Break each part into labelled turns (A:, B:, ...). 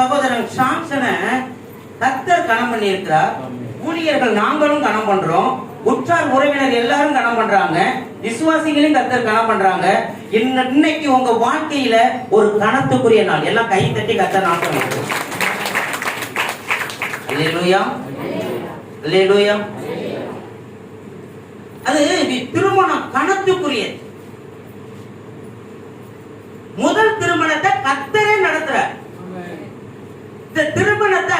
A: சகோதரன் சாம்சனை கர்த்தர் கனம் பண்ணி இருக்கிறார். ஊழியர்கள் நாங்களும் கனம் பண்றோம், உற்றார் உறவினர் எல்லாரும் கனம் பண்றாங்க, விசுவாசிகளையும் கர்த்தர் கனம் பண்றாங்க. இன்னைக்கு உங்க வாழ்க்கையில ஒரு கனத்துக்குரிய நாள். எல்லாம் கை தட்டி கர்த்தர் நாட்டம். அல்லேலூயா, அல்லேலூயா. அது திருமணம் கனத்துக்குரியது. முதல் திருமணத்தை கர்த்தரே நடத்துறார். இந்த திருமணத்தை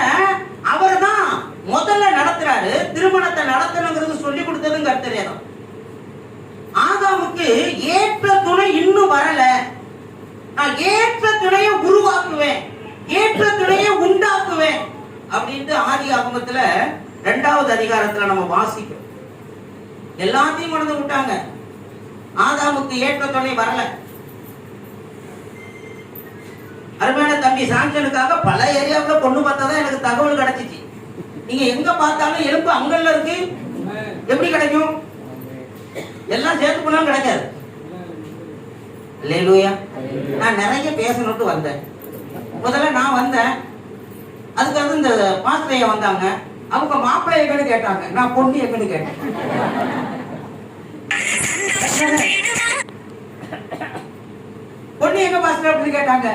A: அவர் தான் முதல்ல நடத்துறாரு. திருமணத்தை நடத்தணுங்கிறது சொல்லி கொடுத்ததும் கர்த்தரே தான். ஆதாமுக்கு ஏற்ற துணை இன்னும் வரல, நான் ஏற்ற துணையை உருவாக்குவேன், ஏற்ற துணையை உண்டாக்குவேன் அப்படின்ட்டு ஆதியாகமத்துல 2வது அதிகாரத்துல நம்ம வாசிக்கிறோம். எல்லாத்தையும் மறந்து விட்டாங்க. ஆதாமுக்கு ஏற்ற துணை வரல. அருமையான தம்பி சாம்சனுக்காக பல ஏரியாவுல பொண்ணு பார்த்தா எனக்கு தகவல் கிடைச்சிச்சு. நீங்க எங்க பார்த்தாலும் எலும்பு அங்கல்ல இருக்கு, எப்படி கிடைக்கும்? எல்லாம் சேர்த்து போனாலும் கிடைக்காது. அல்லேலூயா. நான் நிறைய பேசணும்னு வந்தேன். முதல்ல நான் வந்தேன், அதுக்காக இந்த பாஸ்டரைய வந்தாங்க. அவங்க மாப்பிள்ளை எங்கன்னு கேட்டாங்க, நான் பொண்ணு எங்கன்னு கேட்டேன். பொண்ணு எங்க பாஸ்டர் அப்படின்னு கேட்டாங்க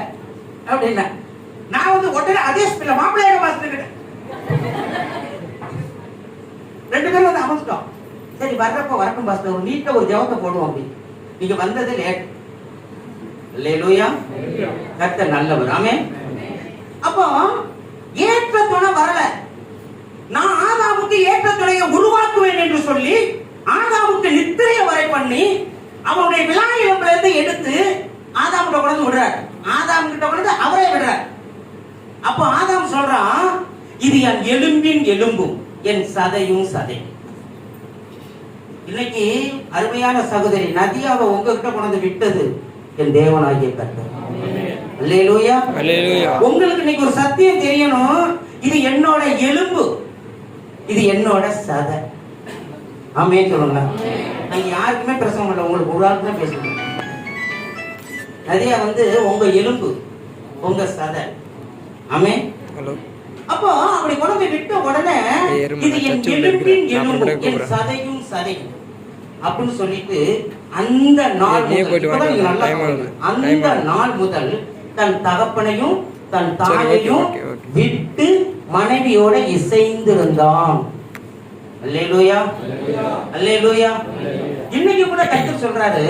A: அப்படின்னா நான் வந்து உடனே அதே ஸ்பீட்ல மாப்பிள்ளை எங்க பாஸ்டர் கேட்டேன். 2 பேரும் வந்து அமர்ந்துட்டோம். சரி வர்றப்ப வரட்டும் பாஸ்டர், ஒரு நீட்ட ஒரு ஜெபத்தை போடுவோம் அப்படி. நீங்க வந்தது லேட். அல்லேலூயா. கர்த்தர் நல்லவர். ஆமென். அப்போ ஏற்ற துணை வரல. நான் ஆதாமுக்கு ஏற்ற துணையை உருவாக்குவேன் என்று சொல்லி ஆதாமுக்கு நித்திரையை வரை பண்ணி அவனுடைய விலாயில இருந்து எடுத்து ஆதாமுட்ட கொண்டு விடுறார். ஆதாம் கிட்ட கொண்டு அவரே விடுறார். அப்போ ஆதாம் சொல்றான், இது என் எலும்பின் எலும்பும் என் சதையும் சதை. இன்னைக்கு அருமையான சகோதரி நதியாவை உங்ககிட்ட கொண்டு விட்டது என் தேவனாகிய கர்த்தர். அல்லேலூயா, அல்லேலூயா. உங்களுக்கு இன்னைக்கு ஒரு சத்தியம் தெரியணும், இது என்னோட எலும்பு, இது என்னோட சதை. ஆமென் சொல்லுங்க. நான் யாருக்குமே பிரசங்கம் பண்ணல, உங்களுக்கு ஒரு ஆளுக்கு தான் பேசுறேன். நதியா வந்து உங்க எலும்பு, உங்க சதை. ஆமென். அப்போ அப்படி கொண்டு விட்ட உடனே இது என் எலும்பின் எலும்பு என் சதையும் சதையும் அப்படின்னு சொல்லிட்டு அந்த நாள் முதல் தன் தகப்பனையும் தன் தாயையும் விட்டு மனைவியோட இசைந்திருந்தான். அல்லேலூயா, அல்லேலூயா. இன்னைக்கு கூட கர்த்தர் சொல்றாரு,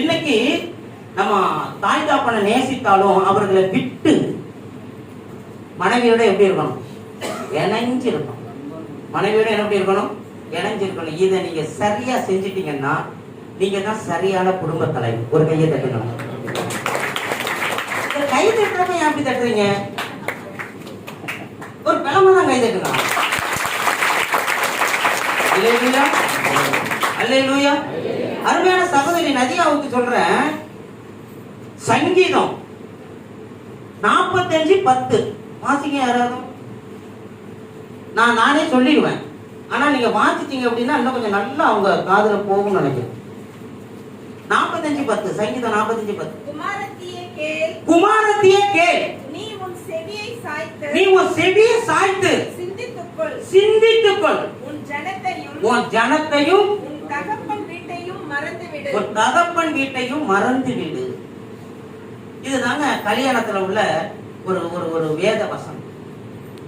A: இன்னைக்கு நம்ம தாய் தகப்பனை நேசித்தாலும் அவர்களை விட்டு மனைவியோட எப்படி இருக்கணும்? இணைஞ்சு இருக்கணும். மனைவியோட எப்படி இருக்கணும்? இணைஞ்சு இருக்கணும். இதை நீங்க சரியா செஞ்சிட்டீங்கன்னா நீங்க தான் சரியான குடும்ப தலைவர். ஒரு கையை தட்டணும். கை தட்டுறப்ப ஏன் அப்படி தட்டுறீங்க? ஒரு கிழமை தான் கை தட்டுங்க. அல்லேலூயா, அல்லேலூயா. அருமையான சகோதரி நதியாவுக்கு சொல்றேன், சங்கீதம் 45:10 வாசிங்க யாராவது. நானே சொல்லிடுவேன், ஆனா நீங்க வாசிச்சீங்க அப்படின்னா இன்னும் கொஞ்சம் நல்லா அவங்க காதுல போகும்னு நினைக்கிறேன். 45:10 சங்கீதம் 45:10. குமாரத்தியே கேள், நீ உன் செவியை சாய்த்து சிந்தித்துக்கொள், உன் ஜனத்தையும் உன் தகப்பன் வீட்டையும் மறந்து விடு. இதுதாங்க கல்யாணத்துல உள்ள ஒரு ஒரு ஒரு வேத வசனம்.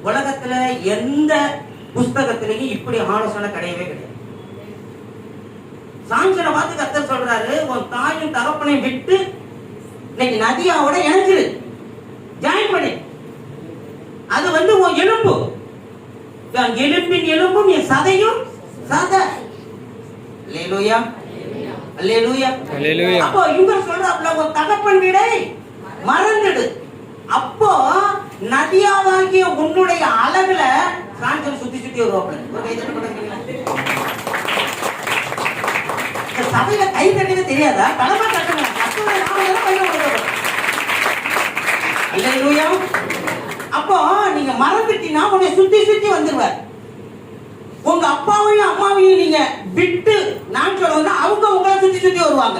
A: உலகத்துல எந்த புஸ்தகத்திலையும் இப்படி ஆலோசனை கிடையவே கிடையாது. சாம்சனை பார்த்து கர்த்தர் சொல்றாரு, உன் தாயும் தகப்பனையும் விட்டு இன்னைக்கு நதியாவோட இணைஞ்சிரு, ஜாயின் பண்ணி. அது வந்து உன் எலும்பு, என் எலும்பின் எலும்பும் என் சதையும் சதை. அல்லேலூயா, அல்லேலூயா, அல்லேலூயா. அப்போ இவங்க சொல்றாப்ல, உன் தகப்பன் வீடை மறந்துடு. அப்போ நதியாவாகிய உன்னுடைய அழகுல சாஞ்சல் சுத்தி சுத்தி வருவாப்ல. ஒரு கை தட்டு பண்ணுங்க. இந்த சபையில கை தட்டினது தெரியாதா? தலைமை தட்டணும். அல்லேலூயா. அப்போ நீங்க மறந்துட்டீங்கன்னா உன்னை சுத்தி சுத்தி வந்துருவார். உங்க அப்பாவையும் அம்மாவையும் நீங்க விட்டு நான் சொல்லுவேன்னா அவங்க உங்களை சுத்தி சுத்தி வருவாங்க.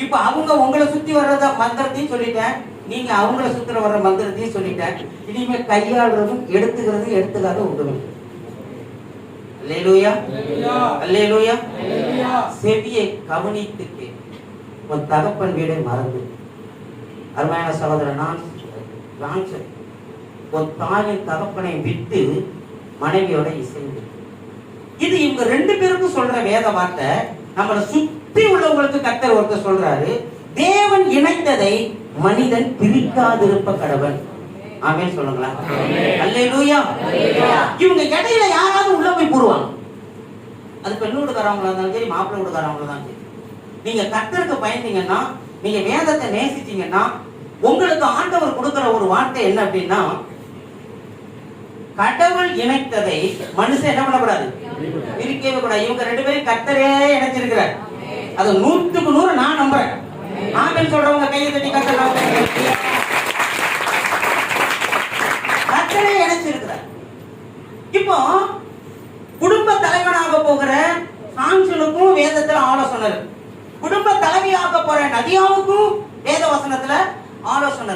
A: இப்ப அவங்க உங்களை சுத்தி வர்றத மந்திரத்தையும் சொல்லிட்டேன், நீங்க அவங்கள சுத்திர வர்ற மந்திரத்தையும் சொல்லிட்டேன். இனிமே கையாளுறதும் எடுத்துக்கிறதும் எடுத்துக்காத உண்டு. அல்லேலூயா, அல்லேலூயா. செவியை கவனித்துக்கு உன் தகப்பன் வீடை மறந்து. அருமையான சகோதரன், உன் தாயின் தகப்பனை விட்டு மனைவியோட இசைந்து. இது இவங்க 2 பேருக்கும் சொல்ற வேத வார்த்தை. நம்மளை சுத்தி உள்ளவங்களுக்கு கர்த்தர் ஒருத்தர் சொல்றாரு, தேவன் இணைத்ததை மனிதன் பிரிக்காதிருப்ப கடவன். ஆமென் சொல்லுங்களா? அல்லேலூயா. இவங்க இடையில யாராவது உள்ள போய் போடுவாங்க. அது பெண்ணு வீட்டுக்காரவங்களா இருந்தாலும் சரி, மாப்பிள்ளை வீட்டுக்காரவங்களா தான் சரி. நீங்க கர்த்தருக்கு பயந்தீங்கன்னா, நீங்க வேதத்தை நேசிச்சீங்கன்னா, உங்களுக்கு ஆண்டவர் கொடுக்கிற ஒரு வார்த்தை என்ன அப்படின்னா, கடவுள் இணைத்ததை மனுஷன் என்ன பண்ணக்கூடாது, பிரிக்கவே கூடாது. இவங்க 2 பேரும் கர்த்தரே இணைச்சிருக்கிறார். அது 100க்கு 100 நான் நம்புறேன். ஆமென் சொல்றவங்க கையை தட்டி கர்த்தர் கர்த்தரே இணைச்சிருக்கிறார். இப்போ குடும்ப தலைவனாக போகிற சாம்சனுக்கும் வேதத்துல ஆலோசனை, குடும்ப தலைவியாக போற நதியாவுக்கும் வேத வசனத்துல ஆலோசனை.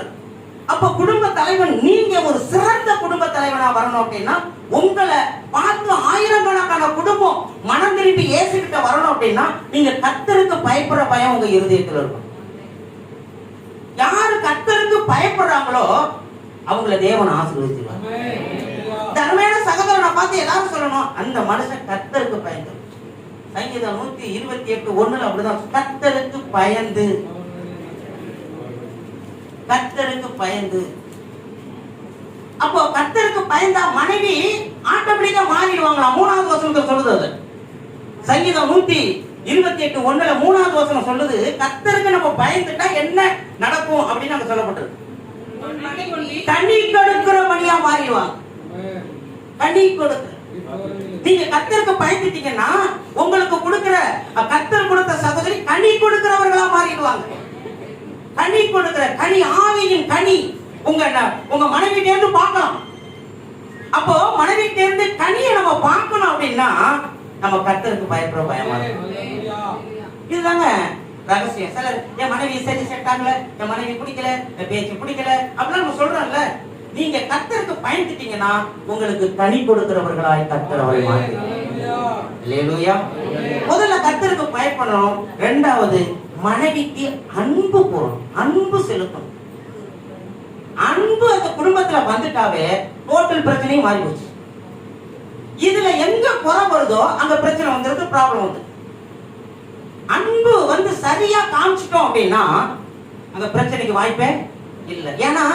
A: அப்ப குடும்ப தலைவன், நீங்க ஒரு சிறந்த குடும்ப தலைவனா வரணும் அப்படின்னா, உங்களை பார்த்து ஆயிரக்கணக்கான குடும்பம் மனம் திரும்பி இயேசுகிட்ட வரணும் அப்படின்னா, நீங்க கர்த்தருக்கு பயப்படுற பயம் உங்க இருதயத்துல இருக்கும். யாரு கர்த்தருக்கு பயப்படுறாங்களோ அவங்கள தேவன் ஆசீர்வதிச்சிருவார். தர்மேன சகோதரனை பார்த்து எல்லாரும் சொல்லணும், அந்த மனுஷன் கர்த்தருக்கு பயந்து. சங்கீதம் 128:1 அப்படிதான், கர்த்தருக்கு பயந்து, கர்த்தருக்கு பயந்து. அப்போ கர்த்தருக்கு பயந்தா மனைவி ஆட்டோமேட்டிக்கா மாறிடுவாங்களா? 3வது வசனத்தை சொல்லுது. சங்கீதம் 128:1 3வது வசனம் சொல்லுது, கர்த்தருக்கு நம்ம பயந்துட்டா என்ன நடக்கும் அப்படின்னு அங்க சொல்லப்பட்டது. கனி கொடுக்கிற மணியா மாறிடுவாங்க. கனி கொடுக்கிற, நீங்க கர்த்தருக்கு பயந்துட்டீங்கன்னா உங்களுக்கு கொடுக்கிற கர்த்தர் கொடுத்த சகோதரி கனி கொடுக்கிறவர்களா மாறிடுவாங்க. கனி கொடுக்கிற, கனி ஆவியின் கனி உங்க மனைவி தேர்ந்து பார்க்கலாம். அப்போ மனைவி தேர்ந்து கனியை நம்ம பார்க்கணும் அப்படின்னா நம்ம கர்த்தருக்கு பயப்படுற பயமா இருக்கும். இதுதாங்க ரகசியம். சிலர் என் மனைவி சரி செட் ஆகல, என் மனைவி பிடிக்கல, என் பேச்சு பிடிக்கல அப்படிலாம் நம்ம சொல்றோம்ல. நீங்க கர்த்தருக்கு பயந்துட்டீங்கன்னா உங்களுக்கு கனி கொடுக்கிறவர்களாய் கர்த்தர் அவரை மாற்றுவார். அல்லேலூயா. முதல்ல கர்த்தருக்கு பயப்படணும். 2வது மனைவிக்கு அன்பு போறோம், அன்பு செலுத்தணும். அன்பு அந்த குடும்பத்துல வந்துட்டாவே டோட்டல் பிரச்சனையும் மாறி போச்சு. இதுல எங்க குறை வருதோ அங்க பிரச்சனை வந்துருக்கு, ப்ராப்ளம் வந்து. அன்பு வந்து சரியா காமிச்சிட்டோம் அப்படின்னா அங்க பிரச்சனைக்கு வாய்ப்பே இல்லை. ஏன்னா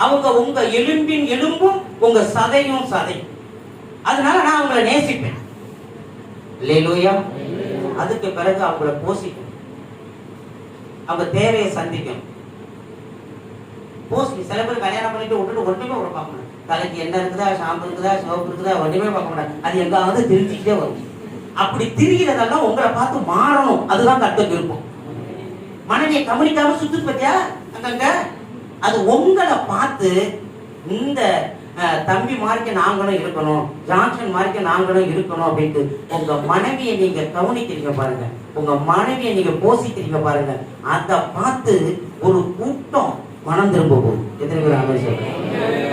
A: அவங்க உங்க எலும்பின் எலும்பும் உங்க சதையும் சதை. அதனால நான் அவங்களை நேசிப்பேன். அல்லேலூயா. அதுக்கு பிறகு அவங்களை போஷிப்பேன், அவங்க தேவையை சந்திக்கும். சில பேர் கல்யாணம் பண்ணிட்டு விட்டுட்டு ஒன்றுமே ஒரு பார்க்க மாட்டேன். தலைக்கு என்ன இருக்குதா, ஷாம்பு இருக்குதா, சோப்பு இருக்குதா, ஒன்றுமே பார்க்க மாட்டேன். அது எங்காவது திருச்சிக்கிட்டே வரும். அப்படி திரிகிறதெல்லாம் உங்களை பார்த்து மாறணும். அதுதான் கர்த்தருக்கு இருக்கும். மனைவியை கவனிக்காம சுத்து பத்தியா அங்கங்க, அது உங்களை பார்த்து இந்த தம்பி மாதிரிக்கு நாங்களும் இருக்கணும், ஜான்சன் மாதிரிக்கு நாங்களும் இருக்கணும் அப்படின்ட்டு உங்க மனைவியை நீங்க கவனிக்கிறீங்க பாருங்க, உங்க மனைவியை நீங்க போஷிக்கிறீங்க பாருங்க. அதை பார்த்து ஒரு கூட்டம் மனம் திரும்ப போகுது. எத்தனை பேர் ஆமென் சொல்றீங்க?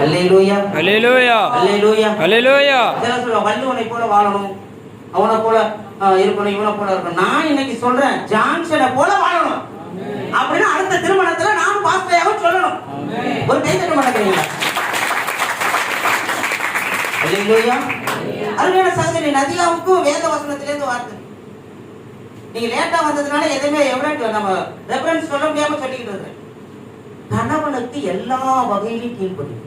A: அல்லேலூயா, அல்லேலூயா, அல்லேலூயா, அல்லேலூயா. இதெல்லாம் சொல்ல வள்ளுவனை போல வாழணும், அவனை போல இருக்கணும், இவனை போல இருக்கணும். நான் இன்னைக்கு சொல்றேன், ஜான்சனை போல வாழணும் அப்படின்னா அடுத்த திருமணத்துல நான் பாஸ்டராக சொல்லணும். ஒரு கை தட்ட மாட்டேங்கிறீங்களா? அல்லேலூயா. அருமையான சகோதரி, நதியாவுக்கும் வேத வசனத்திலிருந்து வார்த்தை. நீங்க லேட்டா வந்ததுனால எதுவுமே எவ்வளவு நம்ம ரெஃபரன்ஸ் சொல்ல முடியாம சொல்லிக்கிட்டு இருக்கேன். கணவனுக்கு எல்லா வகையிலும் கீழ்ப்படியும்,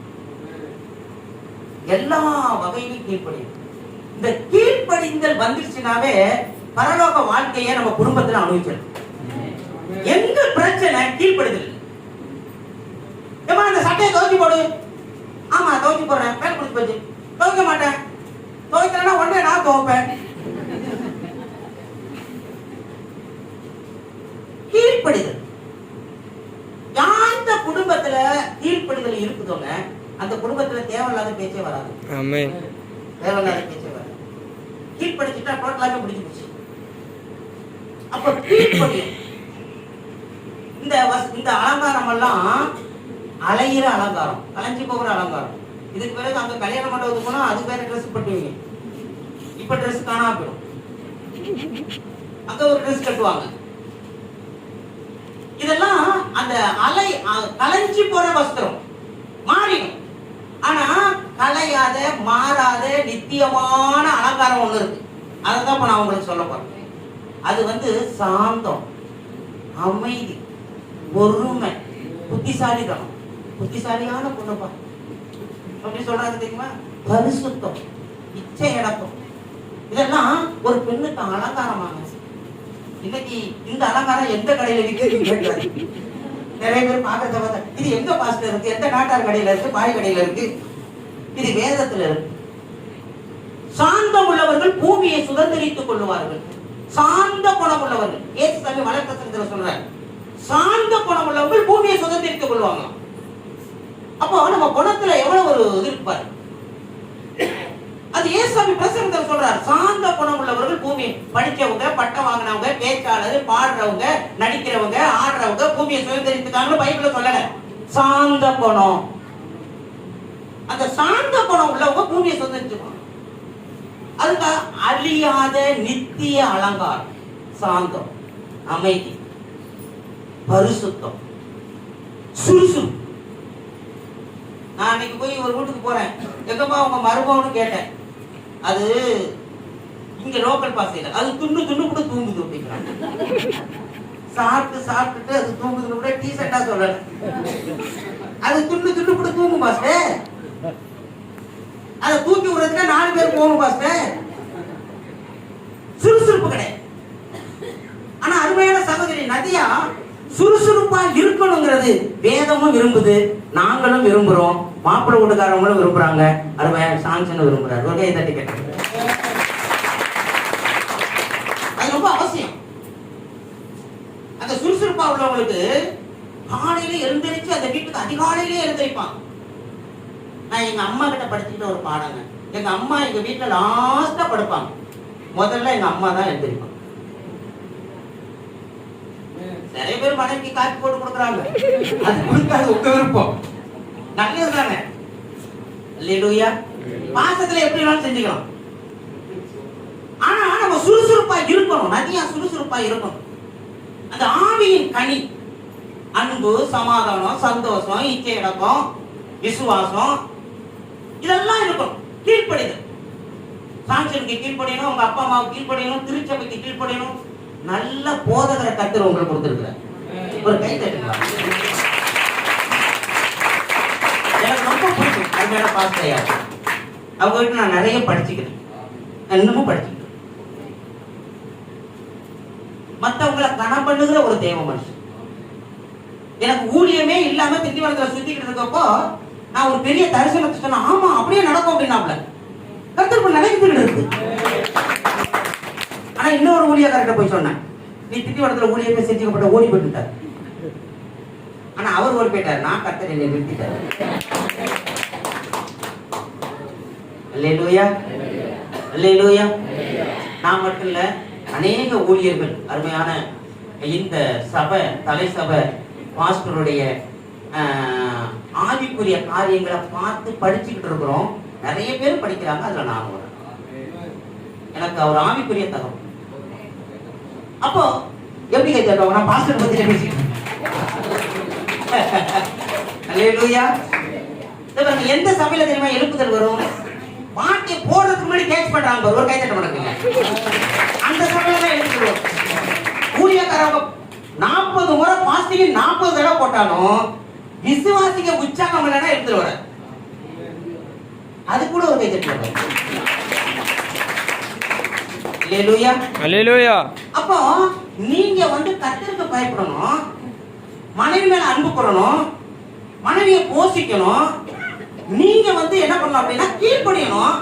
A: எல்லா வகையிலும் கீழ்ப்படியும். இந்த கீழ்ப்படிந்தல் வந்துருச்சுனாவே பரலோக வாழ்க்கையை நம்ம குடும்பத்துல அனுபவிச்சிடும். எங்க பிரச்சனை கீழ்ப்படுதல். இந்த சட்டையை துவைச்சு போடு. ஆமா துவைச்சு போடுறேன், பேர் குடிச்சு போச்சு. துவைக்க மாட்டேன், துவைக்கலன்னா ஒன்றே நான் துவைப்பேன். கீழ்ப்படுதல். யாந்த குடும்பத்துல கீழ்ப்படுதல் இருக்குதோங்க, அந்த குடும்பத்துல தேவையில்லாத பேச்சே வராது. தேவையில்லாத பேச்சே வராது. கீழ்ப்படுத்திட்டா டோட்டலாக முடிஞ்சு போச்சு. அப்ப கீழ்ப்படியும். இந்த அலங்காரம் எல்லாம் அலையிற அலங்காரம், கலைஞ்சு போகிற அலங்காரம். இதுக்கு பிறகு அங்க கல்யாண மண்டபத்துக்கு போனா அது வேற ட்ரெஸ் பட்டுவீங்க. இப்ப ட்ரெஸ் காணாம போயிடும். அங்க ஒரு ட்ரெஸ் கட்டுவாங்க. இதெல்லாம் அந்த அலை கலைஞ்சு போற வஸ்திரம் மாறிடும். ஆனா கலையாத மாறாத நித்தியமான அலங்காரம் ஒண்ணு இருக்கு. அதான் இப்ப நான் உங்களுக்கு சொல்ல போறேன். அது சாந்தம், அமைதி, பொறுமை, புத்திசாலித்தனம். புத்திசாலியான பொண்ணுப்பா அப்படி சொல்றாங்க தெரியுமா? பரிசுத்தம், இச்சை அடக்கம். இதெல்லாம் ஒரு பெண்ணுக்கு அலங்காரமாக. இன்னைக்கு இந்த அலங்காரம் எந்த கடையில விற்கிறது? நிறைய பேர் பாக்கிறத பார்த்தா இது எங்க பாஸ்டர் இருக்கு, எந்த நாட்டார் கடையில இருக்கு, பாய் கடையில இருக்கு? இது வேதத்துல இருக்கு. சாந்தம் உள்ளவர்கள் பூமியை சுதந்திரித்துக் கொள்ளுவார்கள். சாந்த குணம் உள்ளவர்கள், ஏசுசாமி வழக்கத்துல சொல்றார், சாந்த குணம் உள்ளவர்கள் பூமியை சுதந்திரித்துக் கொள்வாங்க. அப்போ நம்ம குணத்துல எவ்வளவு ஒரு இது இருப்பாரு. அது ஏசுசாமி பிரசங்கத்துல சொல்றார். சாந்த குணம் உள்ளவர்கள் பூமி, படிச்சவங்க, பட்டம் வாங்கினவங்க, பேச்சாளர், பாடுறவங்க, நடிக்கிறவங்க, ஆடுறவங்க பூமியை சுதந்திரித்துக்காங்கன்னு பைபிள்ல சொல்லல. சாந்த குணம், அந்த சாந்த குணம் உள்ளவங்க பூமியை சுதந்திரிச்சுப்பாங்க. அதுக்கு அழியாத நித்திய அலங்காரம், சாந்தம், அமைதி, பரிசுத்தம், சுறுசுறுப்பு. நான் அன்னைக்கு போய் ஒரு வீட்டுக்கு போறேன். எங்கம்மா உங்க மருமகன்னு கேட்டேன். அது இங்க லோக்கல் பாசையில அது துண்ணு கூட தூங்குது அப்படிங்கிறாங்க. சாப்பிட்டுட்டு அது தூங்குதுன்னு கூட டீசெண்டா சொல்லல. அது துண்ணு கூட தூங்கும் பாஸ்டர். அதை தூக்கி விடுறதுக்கு 4 பேர் போகணும் பாஸ்டர். சுறுசுறுப்பு கிடையாது. ஆனா அருமையான சகோதரி நதியா சுறுசுறுப்பா இருக்கணுங்கிறது வேதமும் விரும்புது, நாங்களும் விரும்புறோம், மாப்பிள்ளை வீட்டுக்காரங்களும் விரும்புறாங்க, அருமையான சாங்ஷன் விரும்புறாரு. ஒரு கையை தட்டி கேட்டாங்க. அது ரொம்ப அவசியம். அந்த சுறுசுறுப்பா உள்ளவங்களுக்கு காலையில எழுந்திரிச்சு அந்த வீட்டுக்கு அதிகாலையிலே எழுந்திருப்பாங்க. நான் எங்க அம்மா கிட்ட படிச்சுட்டு ஒரு பாடங்க. எங்க அம்மா எங்க வீட்டுல லாஸ்டா படுப்பாங்க. முதல்ல எங்க அம்மா தான் எழுந்திருப்பாங்க. நிறைய பேர் மனைவிக்கு காப்பி போட்டு கொடுக்குறாங்க. அது கொடுக்காது உங்க விருப்பம், நல்லது தானே. அல்லேலூயா. பாசத்துல எப்படி வேணாலும் செஞ்சுக்கலாம். ஆனா நம்ம சுறுசுறுப்பா இருக்கணும். நதியா சுறுசுறுப்பா இருக்கணும். அந்த ஆவியின் கனி அன்பு, சமாதானம், சந்தோஷம், இச்சை அடக்கம், விசுவாசம், இதெல்லாம் இருக்கணும். கீழ்ப்படிதல், சாங்ஷனுக்கு கீழ்ப்படியணும், உங்க அப்பா அம்மாவுக்கு கீழ்ப்படியணும், திருச்சபைக்கு கீழ்ப்படியணும். நல்ல போதகரை கர்த்தர் உங்களுக்கு கொடுத்திருக்கிறார். ஒரு கை தட்டுங்களா. எனக்கு ரொம்ப பிடிக்கும் அருமையான பாஸ்டையா. அவங்க கிட்ட நான் நிறைய படிச்சுக்கிறேன், இன்னமும் படிச்சுக்கிறேன். மற்றவங்களை கணம் பண்ணுகிற ஒரு தேவ மனுஷன். எனக்கு ஊழியமே இல்லாம திண்டிவனத்துல சுத்திக்கிட்டு இருக்கப்போ நான் ஒரு பெரிய தரிசனத்தை சொன்னேன். ஆமா அப்படியே நடக்கும் அப்படின்னாப்ல. கர்த்தர் நடக்கிட்டு இருக்கு. ஆனா இன்னொரு ஊழியக்காரர்கிட்ட போய் சொன்னேன், நீ திண்டிவனத்துல ஊழியமே செஞ்சுக்கப்பட்ட ஓடி போட்டுட்டார். ஆனா அவர் ஓடி போயிட்டார், நான் கர்த்தர் என்னை நிறுத்திட்டார். அல்லேலூயா, அல்லேலூயா. நான் மட்டும் இல்ல, அநேக ஊழியர்கள் அருமையான இந்த சபை தலை சபை பாஸ்டருடைய ஆவிக்குரிய காரியங்களை பார்த்து படிச்சுக்கிட்டு இருக்கிறோம். நிறைய பேர் படிக்கிறாங்க, அதுல நான் வரேன். எனக்கு அவர் ஆவிக்குரிய தகவல். அப்போ எப்படி கேட்க நான் பாஸ்டர் பத்தி பேசிக்கிறேன். அல்லேலூயா. எந்த சபையில தெரியுமா எழுப்புதல் வரும்? பாட்டி போடுறதுக்கு முன்னாடி கேட்ச் பண்றாங்க. ஒரு கை தட்ட மாட்டாங்க. அந்த சபையில தான் எழுப்புதல் வரும். ஊழியக்காரங்க 40 முறை பாஸ்டிங் 40 தடவை போட்டாலும் விசுவாசிக்க உற்சாகம் இல்லைன்னா எடுத்துட்டு வர. அது கூட ஒரு கை தட்டு. அல்லேலூயா, அல்லேலூயா. அப்போ நீங்க கர்த்தருக்கு பயப்படணும், மனைவி மேல அன்பு கொள்ளணும், மனைவியை போஷிக்கணும். நீங்க என்ன பண்ணலாம் அப்படின்னா கீழ்ப்படியணும்.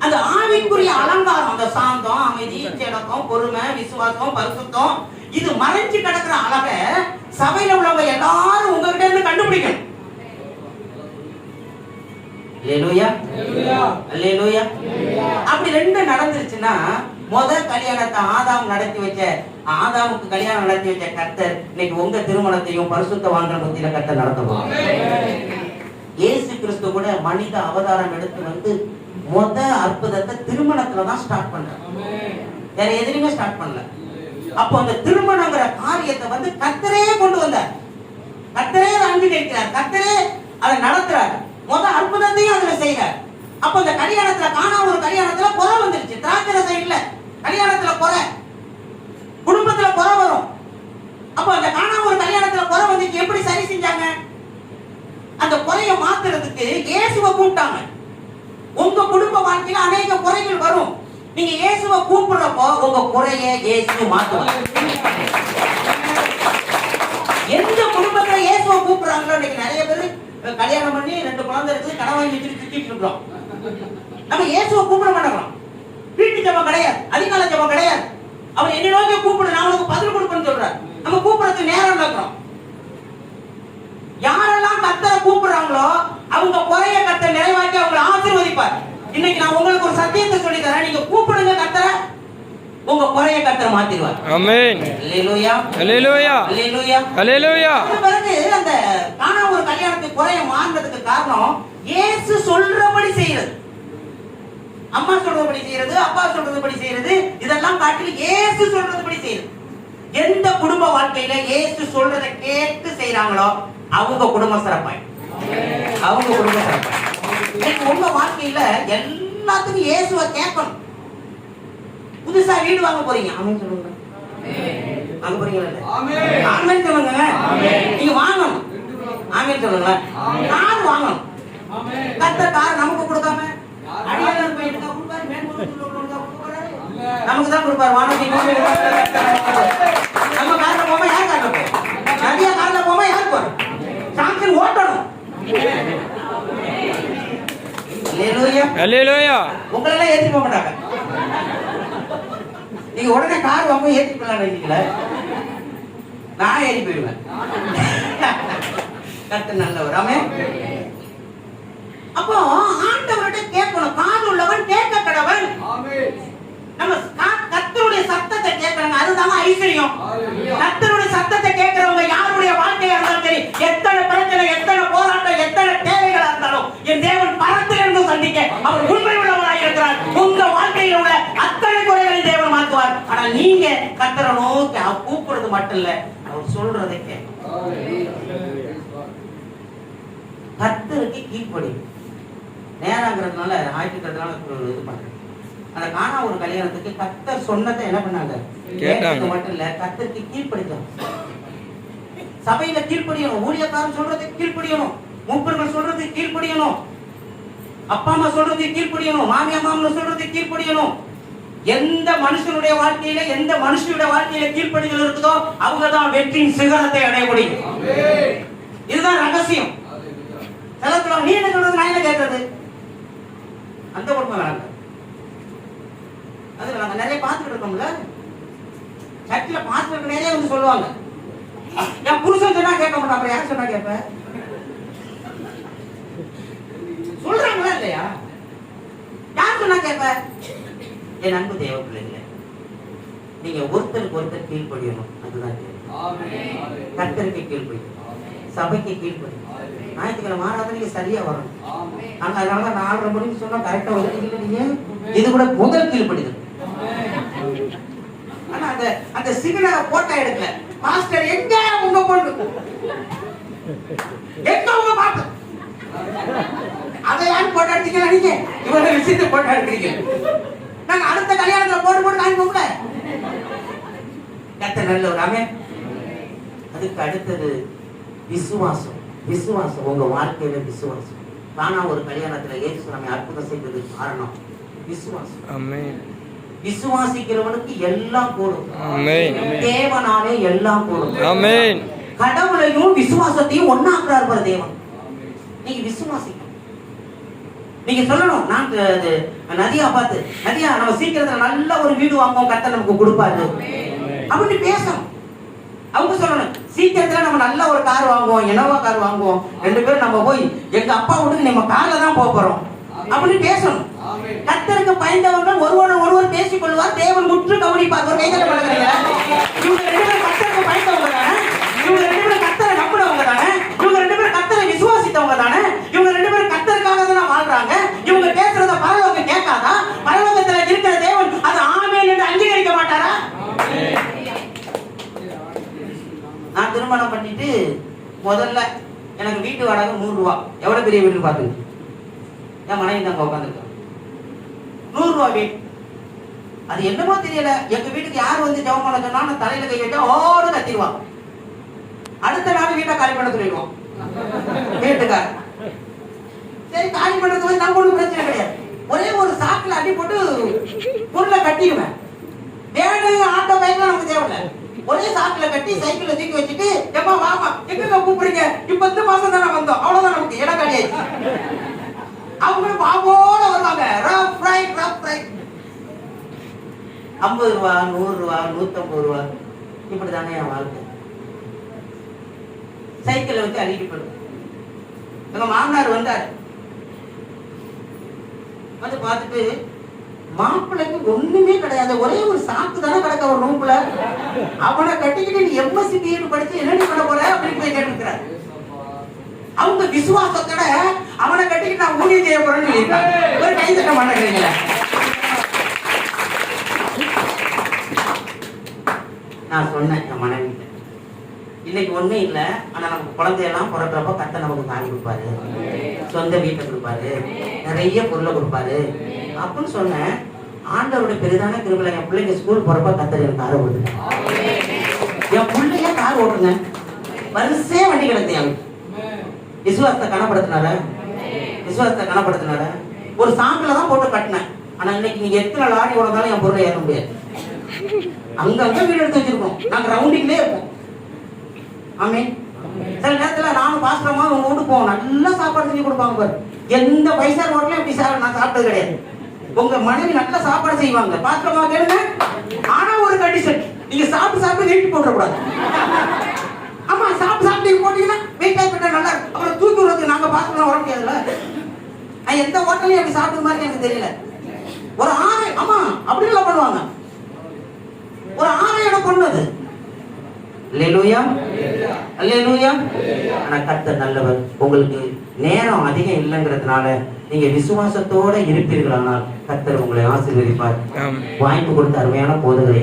A: அந்த ஆவிக்குரிய அலங்காரம், அந்த சாந்தம், அமைதி, இச்சையடக்கம், பொறுமை, விசுவாசம், பரிசுத்தம், இது மறைஞ்சு கிடக்கிற அழக சபையில உள்ளவங்க எல்லாரும் உங்ககிட்ட இருந்து கண்டுபிடிக்கணும். அல்லேலூயா, அல்லேலூயா. அப்படி ரெண்டு நடந்துருச்சுன்னா முதல் கல்யாணத்தை ஆதாம் நடத்தி வச்ச ஆதாமுக்கு கல்யாணம் நடத்தி வச்ச கர்த்தர் இன்னைக்கு உங்க திருமணத்தையும் பரிசுத்தவான்கள் மத்தியில கர்த்தர் நடத்துவார். இயேசு கிறிஸ்து கூட மனித அவதாரம் எடுத்து வந்து முத அற்புதத்தை திருமணத்துலதான் ஸ்டார்ட் பண்றார். வேற எதுலையுமே ஸ்டார்ட் பண்ணல. அப்போ அந்த திருமணங்கிற காரியத்தை வந்து கர்த்தரே கொண்டு வந்தார். கர்த்தரே அங்கீகரிக்கிறார். கர்த்தரே அதை நடத்துறார். முத அற்புதத்தையும் அதுல செய்யறார். அப்ப அந்த கல்யாணத்துல காணா ஒரு கல்யாணத்துல குறை வந்துருச்சு. திராட்சரசம் இல்ல, கல்யாணத்துல குறை, குடும்பத்துல குறை வரும். அப்ப அந்த காணா ஒரு கல்யாணத்துல குறை வந்துச்சு. எப்படி சரி செஞ்சாங்க? அந்த குறைய மாத்துறதுக்கு இயேசுவை கூப்பிட்டாங்க. உங்க குடும்ப வாழ்க்கையில அநேக குறைகள் வரும். நீங்க இயேசுவை கூப்பிடுறப்போ உங்க குறைய இயேசு மாத்துவார். எந்த குடும்பத்துல இயேசுவை கூப்பிடுறாங்களோ, இன்னைக்கு நிறைய பேர் கல்யாணம் பண்ணி 2 குழந்தை இருக்குது, கடன் வாங்கி வச்சுட்டு சுத்திட்டு இருக்கிறோம். நம்ம இயேசுவை கூப்பிட மாட்டோம். வீட்டு ஜெபம் கிடையாது, அதிகால ஜெபம் கிடையாது. அவர் என்ன நோக்கி கூப்பிடு, நான் உனக்கு பதில் கொடுப்பேன்னு சொல்றார். நம்ம கூப்பிடுறதுக்கு நேரம் இருக்கிறோம். யாரெல்லாம் கர்த்தரை கூப்பிடுறாங்களோ அவங்க குறைய கர்த்தர் நிறைவாக்கி அவங்களை ஆசீர்வதிப்பார். இன்னைக்கு நான் உங்களுக்கு ஒரு சத்தியத்தை சொல்லி தரேன். நீங்க கூப்பிடுங்க கர்த்தரை, உங்க குறைய கர்த்தர் மாத்திடுவார். ஆமென். அல்லேலூயா, அல்லேலூயா, அல்லேலூயா, அல்லேலூயா. பிறகு அந்த காணா ஒரு கல்யாணத்துக்கு குறைய மாறினதுக்கு காரணம் இயேசு சொல்றபடி செய்யறது. அம்மா சொல்றபடி செய்யறது, அப்பா சொல்றபடி செய்யறது, இதெல்லாம் காட்டி இயேசு சொல்றபடி செய்யறது. எந்த குடும்ப வாழ்க்கையில இயேசு சொல்றதை கேட்டு செய்யறாங்களோ அவங்க குடும்பம் சிறப்பாய், அவங்க குடும்பம் சிறப்பாய். இன்னைக்கு உங்க வாழ்க்கையில எல்லாத்துக்கும் இயேசுவை கேட்கணும். புதுசா வீடு வாங்க போறீங்க, ஆமென் சொல்லுங்க. வாங்க போறீங்களா? ஆமென் சொல்லுங்க. நீங்க வாங்கணும், ஆமென் சொல்லுங்க. கார் வாங்கணும். கர்த்தர் கார் நமக்கு கொடுக்காம அடியாளர் பையனுக்கு கொடுப்பாரு, மேன்மூலத்துக்கு கொடுப்பாரு, நமக்கு தான் கொடுப்பாரு. வானத்தை நம்ம கார்ல போமா, யார் கார்ல போய் நதியா கார்ல போமா, யார் போற சாங்கில் ஓட்டணும். அல்லேலூயா, அல்லேலூயா. உங்களை எல்லாம் ஏத்தி போக மாட்டாங்க. நீங்க உடனே கார் வாங்க ஏத்தி போலாம் நினைக்கல, நான் ஏறி போயிடுவேன். கர்த்தர் நல்லவர். ஆமென். அப்போ ஆண்டவர்கிட்ட கேட்கணும். காது உள்ளவன் கேட்க கடவன். நம்ம கர்த்தருடைய சத்தத்தை கேட்கறாங்க, அதுதான் ஐஸ்வர்யம். கர்த்தருடைய சத்தத்தை கேட்கிறவங்க யாருடைய வாழ்க்கையா இருந்தாலும் சரி, எத்தனை பிரச்சனை, எத்தனை போராட்டம், எத்தனை தேவைகளா இருந்தாலும் என் தேவன் பரத்திலிருந்து சந்திக்க அவர் உண்மை உள்ளவராக இருக்கிறார். உங்க வாழ்க்கையில் உள்ள அத்தனை குறைகளை தேவன் மாற்றுவார். ஆனா நீங்க கர்த்தரை நோக்கி கூப்பிடுறது மட்டும் இல்ல, அவர் சொல்றதை கர்த்தருக்கு கீழ்ப்படி. நேரங்கிறதுனால ஆயிட்டுக்கிறதுனால இது பண்றேன். அந்த காணா ஒரு கல்யாணத்துக்கு கர்த்தர் சொன்னதை என்ன பண்ணாங்க கேட்டாங்க. மட்டும் இல்ல, கர்த்தருக்கு கீழ்ப்படிச்சாங்க. சபையில கீழ்ப்படியணும், ஊழியக்காரன் சொல்றதுக்கு கீழ்ப்படியணும், மூப்பர்கள் சொல்றதுக்கு கீழ்ப்படியணும், அப்பா அம்மா சொல்றதுக்கு கீழ்ப்படியணும், மாமியா மாமன் சொல்றதுக்கு கீழ்ப்படியணும். எந்த மனுஷனுடைய வாழ்க்கையில, எந்த மனுஷனுடைய வாழ்க்கையில கீழ்ப்படிதல் இருக்குதோ அவங்கதான் வெற்றியின் சிகரத்தை அடைய முடியும். இதுதான் ரகசியம். செலத்துல நீ என்ன சொல்றது, நான் என்ன கேட்கறது, அந்த குடும்பம் வேணாங்க. அது நாங்க நிறைய பார்த்துட்டு இருக்கோம்ல, சர்ச்சில் பார்த்துட்டு நிறைய வந்து சொல்லுவாங்க, என் புருஷன் சொன்னா கேட்க மாட்டான், அப்புறம் யார் சொன்னா கேட்ப சொல்றாங்களா இல்லையா? யார் சொன்னா கேட்ப? என் அன்பு தேவ பிள்ளைங்க, நீங்க ஒருத்தருக்கு ஒருத்தர் கீழ்ப்படியணும். அதுதான் கர்த்தருக்கு கீழ்ப்படியும், சபைக்கு கீழ்ப்படியும். ஞாயிற்றுக்கிழமை ஆராதனைக்கு சரியா வரணும். நாங்க அதனால 4:30 மணிக்கு சொன்னா கரெக்டா வந்துட்டீங்க. நீங்க இது கூட முதல் கீழ்ப்படிதல். ஆனா அந்த சிக்னலை போட்டோ எடுக்கல. மாஸ்டர் எங்க உங்க பொண்ணு, எங்க உங்க பாட்டு, அதை யாரும் போட்டோ எடுத்தீங்க? நீங்க இவங்க விஷயத்தை போட்டோ எடுக்கிறீங்க. நாங்க அடுத்த கல்யாணத்துல போட்டு காமிப்போம்ல. கர்த்தர் நல்லவர். ஆமென். அதுக்கு அடுத்தது விசுவாசம். விசுவாசம் உங்க வாழ்க்கையில விசுவாசம். காணா ஒரு கல்யாணத்துல இயேசு நம்மை அற்புதம் செய்ததுக்கு காரணம் விசுவாசம். ஆமென். விசுவாசிக்கிறவனுக்கு எல்லாம் கூடும். ஆமென். தேவனாலே எல்லாம் கூடும். ஆமென். கடவுளையும் விசுவாசத்தையும் ஒண்ணாக்குறார் பார் தேவன். நீங்க விசுவாசிக்கணும். நீங்க சொல்லணும், நான் நதியா பார்த்து, நதியா நம்ம சீக்கிரத்துல நல்ல ஒரு வீடு வாங்குவோம், கர்த்தர் நமக்கு கொடுப்பாரு அப்படின்னு பேசணும். அவங்க சொல்லணும், சீக்கிரத்துல நம்ம நல்ல ஒரு கார் வாங்குவோம், என்னவா கார் வாங்குவோம், 2 பேரும் நம்ம போய் எங்க அப்பா வீட்டுக்கு நம்ம கார்ல தான் போக போறோம். அப்படின்னு பேசணும். கர்த்தருக்கு பயந்தவங்க ஒருவர் பேசிக் கொள்வார், தேவன் முற்று கவனிப்பார். ஒரு கைதல பண்ணுறீங்க. இவங்க 2 பேரும் கர்த்தருக்கு பயந்தவங்க தானே, இவங்க 2 பேரும் கர்த்தரை நம்பினவங்க தானே, இவங்க 2 பேரும் கர்த்தரை விசுவாசித்தவங்க தானே, இவங்க 2 பேரும் கர்த்தருக்காக தான் வாழ்றாங்க. இவங்க பேசுறத பரலோகம் கேட்காதா? பரலோகத்துல இருக்கிற தேவன் அது ஆமென் என்று அங்கீகரிக்க மாட்டாரா? நான் திருமணம் பண்ணிட்டு முதல்ல எனக்கு வீட்டு வாடகை 100 ரூபா. எவ்வளவு பெரிய வீடு பாத்துங்க. என் மனைவி தாங்க உட்காந்துருக்கேன். 100 ரூபா வீடு. அது என்னமோ தெரியல, எங்க வீட்டுக்கு யார் வந்து ஜெபம் பண்ண சொன்னா தலையில கை வச்சா ஓடு கத்திடுவான். அடுத்த நாள் வீட்டை காலி பண்ண சொல்லிடுவோம் வீட்டுக்கார. சரி, காலி பண்றது வந்து நம்ம ஒன்றும் பிரச்சனை கிடையாது. ஒரே ஒரு சாக்குல அடி போட்டு பொருளை கட்டிடுவேன். வேணு ஆட்டோ பைக்லாம் நமக்கு தேவையில்லை. ஒரே சாக்குல கட்டி சைக்கிள தூக்கி வச்சுட்டு எப்பா வாமா எங்க கூப்பிடுறீங்க, இப்ப இந்த மாசம் தானே வந்தோம், அவ்வளவுதான் நமக்கு இடம் கிடையாது. அவங்களும் பாம்போட வருவாங்க. 50 ரூபா, 100 ரூபா, 150 ரூபா, இப்படிதானே என் வாழ்க்கை. சைக்கிளை வச்சு அள்ளிட்டு போயிடும். எங்க மாமனார் வந்தார், வந்து பார்த்துட்டு மாப்பிள்ளைக்கு ஒண்ணுமே கிடையாது, ஒரே ஒரு சாக்கு தானே கிடக்க ஒரு ரூம்ல, அவனை கட்டிக்கிட்டு நீ எம்எஸ்சி பிஎட் படிச்சு என்னடி பண்ண போற அப்படின்னு போய் கேட்டுக்கிறார். அவங்க விசுவாசத்தோட அவனை கட்டிக்கிட்டு நான் ஊழியம் செய்ய போறேன்னு சொல்லியிருக்காங்க. ஒரு கை தட்ட மாட்டேங்கிறீங்களா? நான் சொன்னேன் என் மனைவி, இன்னைக்கு ஒண்ணும் இல்லை, ஆனா நமக்கு குழந்தையெல்லாம் பிறக்கிறப்ப கர்த்தர் நமக்கு காணி கொடுப்பாரு, சொந்த வீட்டை கொடுப்பாரு, நிறைய பொருளை கொடுப்பாரு அப்படின்னு சொன்னேன். ஆண்டவருடைய பெரிதான கிருபையில என் பிள்ளைங்க ஸ்கூல் போறப்ப கர்த்தர் எனக்கு காரை ஓட்டுங்க. என் பிள்ளைய கார் ஓட்டுங்க, வரிசையா வண்டி கிடக்கு. எனக்கு விசுவாசத்தை கனப்படுத்தினார, விசுவாசத்தை கனப்படுத்தினார. ஒரு சாக்குல தான் போட்டு கட்டினேன். ஆனா இன்னைக்கு நீங்க எத்தனை லாரி ஓடுறதாலும் என் பொருளை ஏற முடியாது. அங்கங்க வீடு எடுத்து வச்சிருக்கோம், நாங்க ரவுண்டிங்லேயே இருப்போம். ஆமென். சில நேரத்துல நானும் பாஸ்டரமா உங்க வீட்டுக்கு போவோம், நல்லா சாப்பாடு செஞ்சு கொடுப்பாங்க பாரு. எந்த பைசா ஹோட்டலையும் அப்படி நான் சாப்பிட்டது கிடையாது. உங்க மனைவி நல்ல சாப்பாடு செய்வாங்க, பாஸ்டரமா கேளுங்க. ஆனா ஒரு கண்டிஷன், நீங்க சாப்பிட்டு வெயிட் போடக்கூடாது. ஆமா, சாப்பிட்டு போட்டீங்கன்னா வெயிட் ஆகிட்டா நல்லா இருக்கும். அப்புறம் தூக்கி விடுறதுக்கு நாங்க பாஸ்டர்லாம் வர முடியாதுல்ல. எந்த ஹோட்டலையும் அப்படி சாப்பிட்டு மாதிரி எனக்கு தெரியல. ஒரு 6 ஆமா அப்படிலாம் பண்ணுவாங்க. ஒரு 6 இடம் பண்ணது. அல்லேலூயா, அல்லேலூயா. ஆனா கர்த்தர் நல்லவர். உங்களுக்கு நேரம் அதிகம் இல்லைங்கிறதுனால நீங்க விசுவாசத்தோட இருப்பீர்களானால் கர்த்தர் உங்களை ஆசீர்வதிப்பார். வாய்ப்பு கொடுத்த அருமையான போதகரை